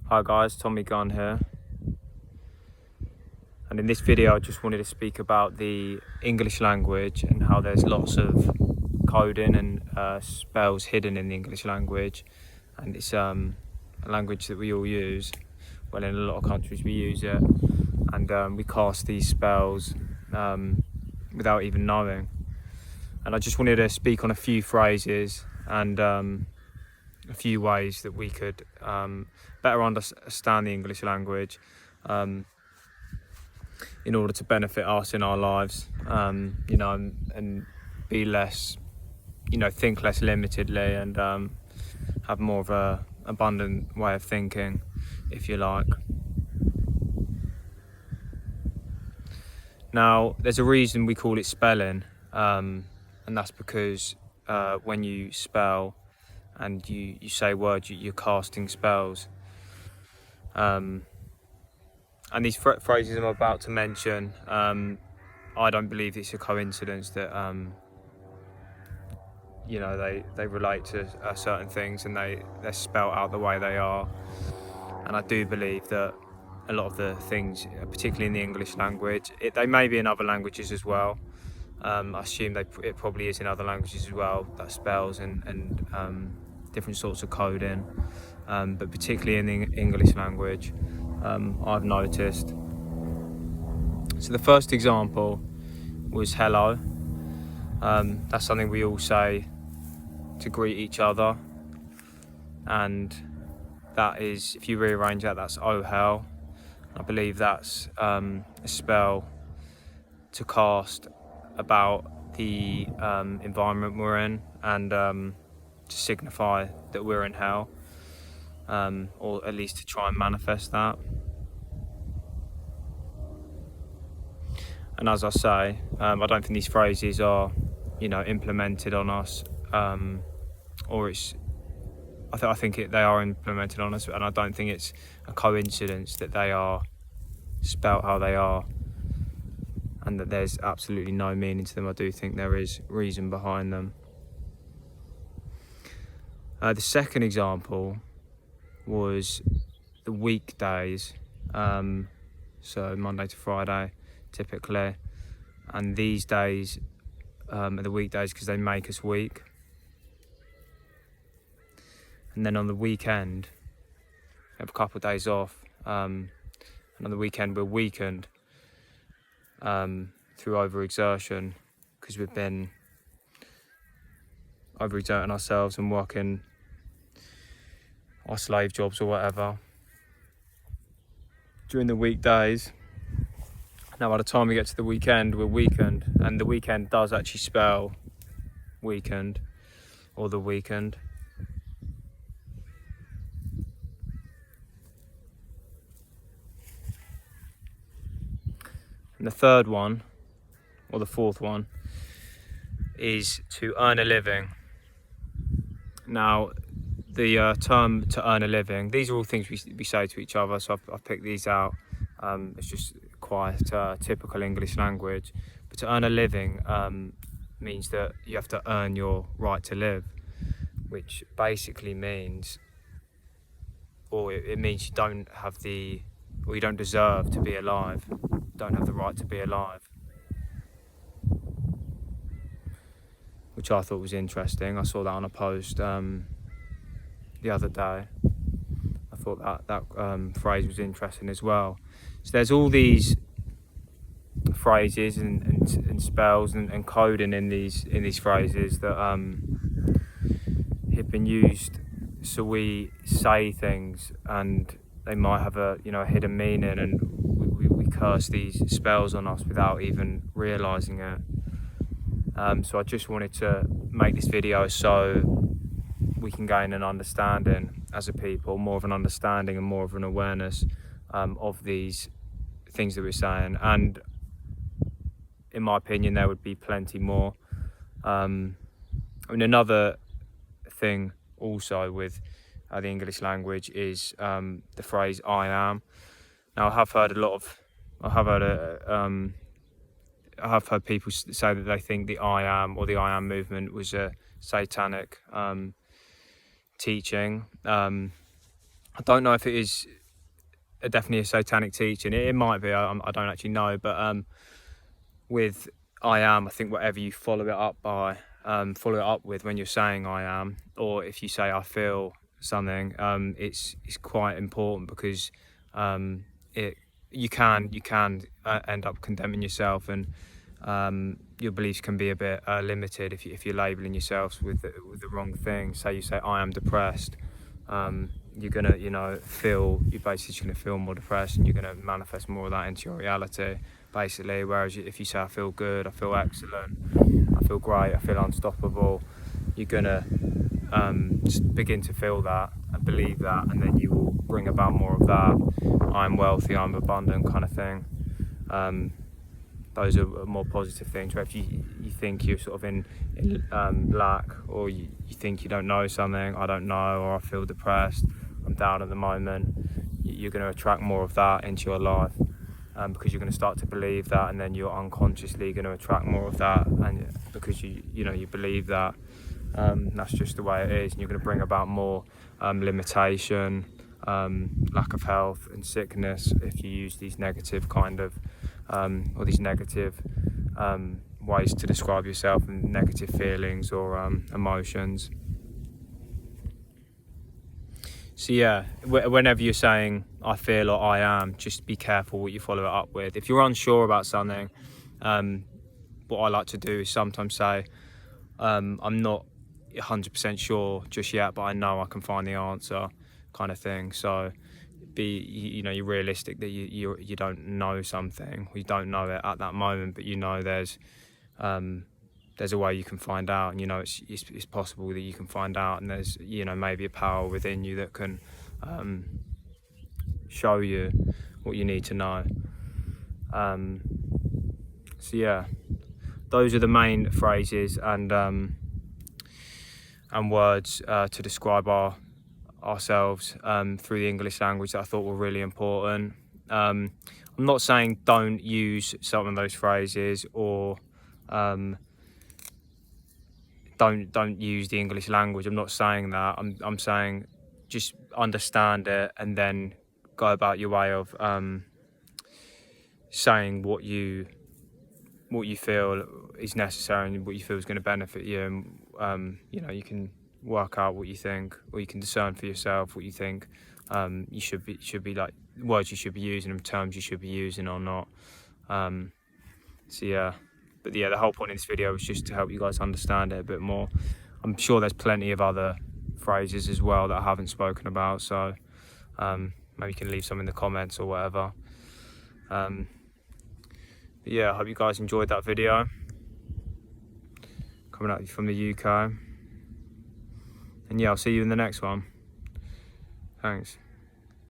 Hi guys, Tommy Gunn here, and in this video I just wanted to speak about the English language and how there's lots of coding and spells hidden in the English language, and it's a language that we all use. Well, in a lot of countries we use it, and we cast these spells without even knowing. And I just wanted to speak on a few phrases and a few ways that we could better understand the English language in order to benefit us in our lives, and be less, think less limitedly and have more of a abundant way of thinking, if you like. Now, there's a reason we call it spelling, and that's because when you spell and you say words, you're casting spells. And these phrases I'm about to mention, I don't believe it's a coincidence that they relate to certain things and they're spelt out the way they are. And I do believe that a lot of the things, particularly in the English language, they may be in other languages as well. I assume it probably is in other languages as well, that spells and different sorts of coding, but particularly in the English language, I've noticed. So the first example was hello. That's something we all say to greet each other, and that is, if you rearrange that's oh hell. I believe that's a spell to cast about the environment we're in, and to signify that we're in hell, or at least to try and manifest that. And as I say, I don't think these phrases are, implemented on us, or I think they are implemented on us, and I don't think it's a coincidence that they are spelt how they are, and that there's absolutely no meaning to them. I do think there is reason behind them. The second example was the weekdays, so Monday to Friday typically, and these days are the weekdays because they make us weak. And then on the weekend we have a couple of days off, and on the weekend we're weakened through overexertion, because we've been overexerting ourselves and working our slave jobs or whatever during the weekdays. Now by the time we get to the weekend, we're weakened, and the weekend does actually spell weakened, or the weekend. And the third one, or the fourth one, is to earn a living. Now, the term to earn a living, these are all things we say to each other, so I've picked these out. It's just quite typical English language. But to earn a living means that you have to earn your right to live, which basically means, or it means you don't deserve to be alive, don't have the right to be alive, which I thought was interesting. I saw that on a post the other day. I thought that phrase was interesting as well. So there's all these phrases and spells and coding in these phrases that have been used, so we say things and they might have a hidden meaning, and we curse these spells on us without even realising it. So I just wanted to make this video so we can gain an understanding as a people, more of an understanding and more of an awareness of these things that we're saying. And in my opinion, there would be plenty more. Another thing also with the English language is the phrase "I am." Now, I have heard people say that they think the I am, or the I am movement, was a satanic teaching, I don't know if it is definitely a satanic teaching. It might be. I don't actually know, but with I am, I think whatever you follow it up by, follow it up with when you're saying I am, or if you say I feel something, it's quite important, because it you can end up condemning yourself, and your beliefs can be a bit limited if you're labeling yourselves with the wrong thing. Say you say I am depressed, you're gonna you're basically just gonna feel more depressed, and you're gonna manifest more of that into your reality, basically. Whereas if you say I feel good, I feel excellent, I feel great, I feel unstoppable, you're gonna just begin to feel that and believe that, and then you will bring about more of that I'm wealthy, I'm abundant kind of thing. Those are more positive things. Where if you think you're sort of in lack, or you think you don't know something, I don't know, or I feel depressed, I'm down at the moment, you're going to attract more of that into your life, because you're going to start to believe that, and then you're unconsciously going to attract more of that, and because you believe that. That's just the way it is, and you're going to bring about more limitation, lack of health and sickness if you use these negative kind of or these negative ways to describe yourself, and negative feelings or emotions. So yeah, whenever you're saying I feel or I am, just be careful what you follow it up with. If you're unsure about something, what I like to do is sometimes say I'm not 100% sure just yet, but I know I can find the answer, kind of thing. So you're realistic that you don't know something, you don't know it at that moment, but there's a way you can find out, and it's possible that you can find out, and there's maybe a power within you that can show you what you need to know. So yeah, those are the main phrases and words to describe ourselves through the English language that I thought were really important. I'm not saying don't use some of those phrases, or don't use the English language. I'm not saying that. I'm saying just understand it, and then go about your way of saying what you feel is necessary, and what you feel is going to benefit you. And you can work out what you think, or you can discern for yourself what you think you should be like, words you should be using, and terms you should be using or not. So yeah, but yeah, the whole point of this video was just to help you guys understand it a bit more. I'm sure there's plenty of other phrases as well that I haven't spoken about, so maybe you can leave some in the comments or whatever. But yeah, I hope you guys enjoyed that video, coming at you from the UK. And yeah, I'll see you in the next one. Thanks.